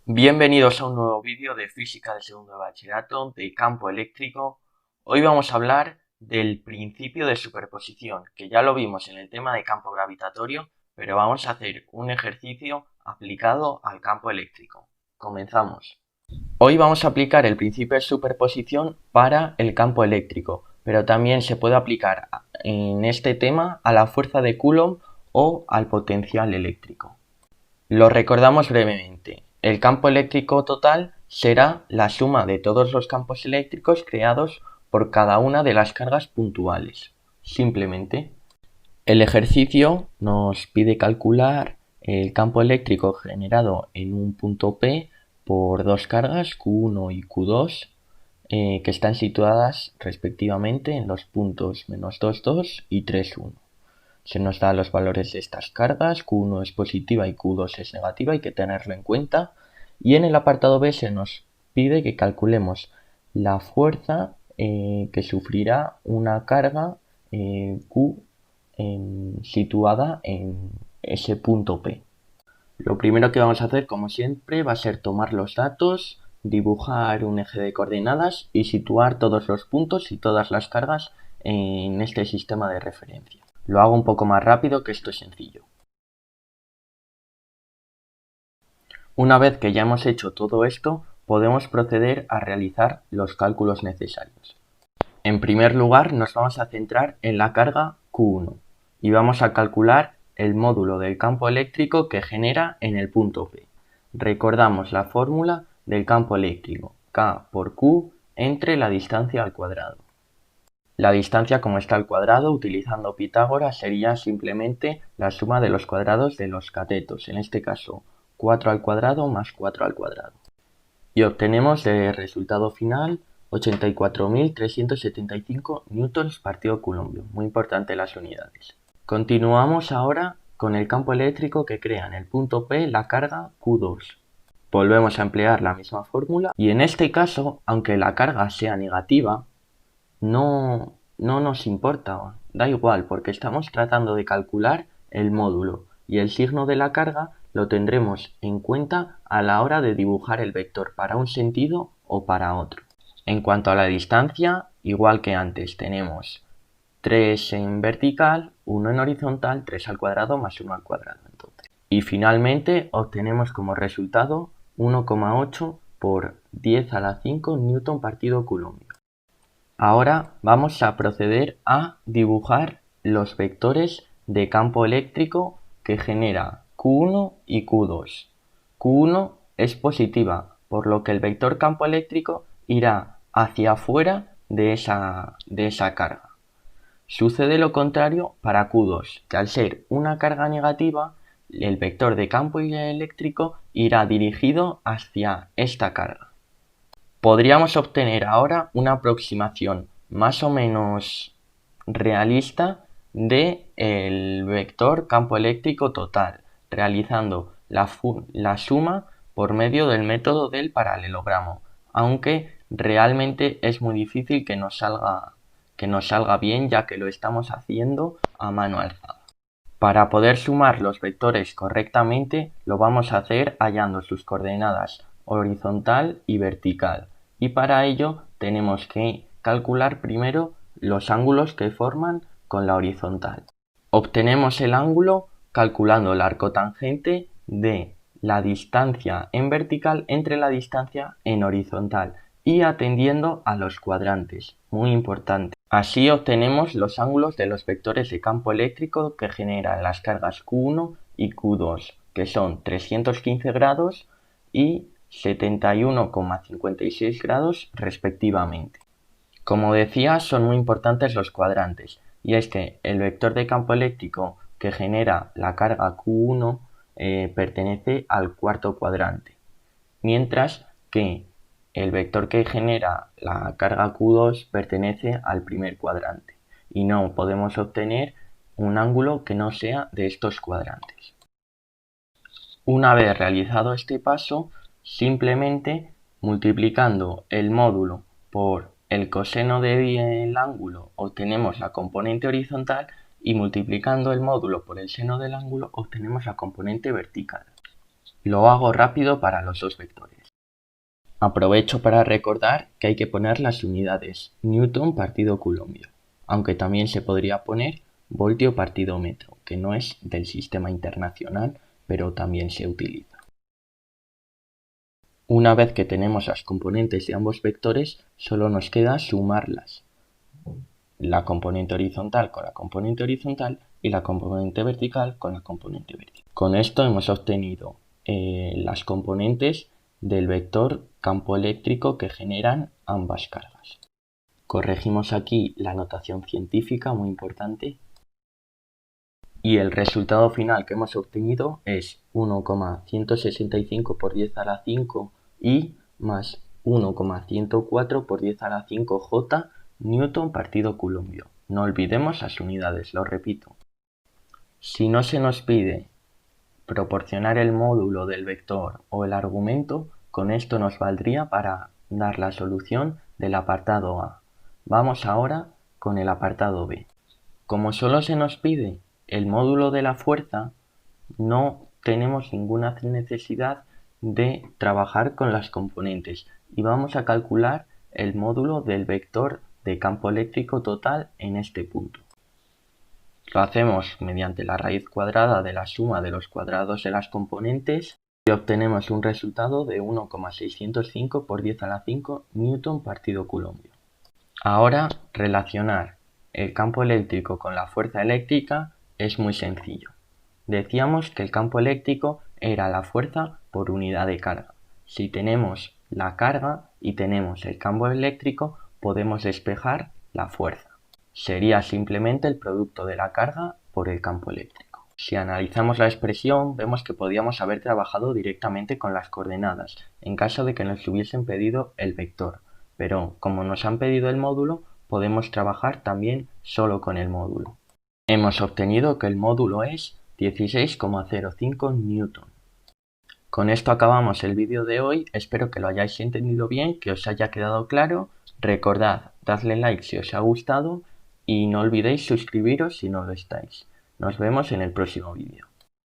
Bienvenidos a un nuevo vídeo de física de segundo de bachillerato de campo eléctrico. Hoy vamos a hablar del principio de superposición, que ya lo vimos en el tema de campo gravitatorio, pero vamos a hacer un ejercicio aplicado al campo eléctrico. Comenzamos. Hoy vamos a aplicar el principio de superposición para el campo eléctrico, pero también se puede aplicar en este tema a la fuerza de Coulomb o al potencial eléctrico. Lo recordamos brevemente. El campo eléctrico total será la suma de todos los campos eléctricos creados por cada una de las cargas puntuales. Simplemente, el ejercicio nos pide calcular el campo eléctrico generado en un punto P por dos cargas Q1 y Q2 que están situadas respectivamente en los puntos -2, 2 y 3, 1. Se nos dan los valores de estas cargas, Q1 es positiva y Q2 es negativa, hay que tenerlo en cuenta. Y en el apartado B se nos pide que calculemos la fuerza que sufrirá una carga Q situada en ese punto P. Lo primero que vamos a hacer, como siempre, va a ser tomar los datos, dibujar un eje de coordenadas y situar todos los puntos y todas las cargas en este sistema de referencia. Lo hago un poco más rápido, que esto es sencillo. Una vez que ya hemos hecho todo esto, podemos proceder a realizar los cálculos necesarios. En primer lugar, nos vamos a centrar en la carga Q1 y vamos a calcular el módulo del campo eléctrico que genera en el punto P. Recordamos la fórmula del campo eléctrico, K por Q entre la distancia al cuadrado. La distancia, como está al cuadrado, utilizando Pitágoras, sería simplemente la suma de los cuadrados de los catetos, en este caso 4 al cuadrado más 4 al cuadrado. Y obtenemos de resultado final 84.375 newtons partido Coulomb. Muy importante las unidades. Continuamos ahora con el campo eléctrico que crea en el punto P la carga Q2. Volvemos a emplear la misma fórmula y en este caso, aunque la carga sea negativa, no nos importa, da igual, porque estamos tratando de calcular el módulo y el signo de la carga lo tendremos en cuenta a la hora de dibujar el vector para un sentido o para otro. En cuanto a la distancia, igual que antes, tenemos 3 en vertical, 1 en horizontal, 3 al cuadrado más 1 al cuadrado. Entonces. Y finalmente obtenemos como resultado 1,8 por 10 a la 5 newton partido Coulomb. Ahora vamos a proceder a dibujar los vectores de campo eléctrico que genera Q1 y Q2. Q1 es positiva, por lo que el vector campo eléctrico irá hacia afuera de esa carga. Sucede lo contrario para Q2, que al ser una carga negativa, el vector de campo eléctrico irá dirigido hacia esta carga. Podríamos obtener ahora una aproximación más o menos realista del vector campo eléctrico total, realizando la suma por medio del método del paralelogramo, aunque realmente es muy difícil que nos salga bien, ya que lo estamos haciendo a mano alzada. Para poder sumar los vectores correctamente, lo vamos a hacer hallando sus coordenadas horizontal y vertical, y para ello tenemos que calcular primero los ángulos que forman con la horizontal. Obtenemos el ángulo calculando el arco tangente de la distancia en vertical entre la distancia en horizontal y atendiendo a los cuadrantes, muy importante. Así obtenemos los ángulos de los vectores de campo eléctrico que generan las cargas Q1 y Q2, que son 315 grados y 71,56 grados respectivamente. Como decía, son muy importantes los cuadrantes, y es que el vector de campo eléctrico que genera la carga Q1 pertenece al cuarto cuadrante, mientras que el vector que genera la carga Q2 pertenece al primer cuadrante, y no podemos obtener un ángulo que no sea de estos cuadrantes. Una vez realizado este paso, simplemente multiplicando el módulo por el coseno del ángulo obtenemos la componente horizontal y multiplicando el módulo por el seno del ángulo obtenemos la componente vertical. Lo hago rápido para los dos vectores. Aprovecho para recordar que hay que poner las unidades Newton partido Coulombio, aunque también se podría poner voltio partido metro, que no es del sistema internacional, pero también se utiliza. Una vez que tenemos las componentes de ambos vectores, solo nos queda sumarlas. La componente horizontal con la componente horizontal y la componente vertical con la componente vertical. Con esto hemos obtenido las componentes del vector campo eléctrico que generan ambas cargas. Corregimos aquí la notación científica, muy importante. Y el resultado final que hemos obtenido es 1,165 por 10 a la 5 I más 1,104 por 10 a la 5 J Newton partido Coulombio. No olvidemos las unidades, lo repito. Si no se nos pide proporcionar el módulo del vector o el argumento, con esto nos valdría para dar la solución del apartado A. Vamos ahora con el apartado B. Como solo se nos pide el módulo de la fuerza, no tenemos ninguna necesidad de trabajar con las componentes y vamos a calcular el módulo del vector de campo eléctrico total en este punto. Lo hacemos mediante la raíz cuadrada de la suma de los cuadrados de las componentes y obtenemos un resultado de 1,605 por 10 a la 5 Newton partido Coulombio. Ahora, relacionar el campo eléctrico con la fuerza eléctrica es muy sencillo. Decíamos que el campo eléctrico era la fuerza por unidad de carga. Si tenemos la carga y tenemos el campo eléctrico, podemos despejar la fuerza. Sería simplemente el producto de la carga por el campo eléctrico. Si analizamos la expresión, vemos que podíamos haber trabajado directamente con las coordenadas, en caso de que nos hubiesen pedido el vector. Pero como nos han pedido el módulo, podemos trabajar también solo con el módulo. Hemos obtenido que el módulo es 16,05 Newton. Con esto acabamos el vídeo de hoy, espero que lo hayáis entendido bien, que os haya quedado claro. Recordad, dadle like si os ha gustado y no olvidéis suscribiros si no lo estáis. Nos vemos en el próximo vídeo.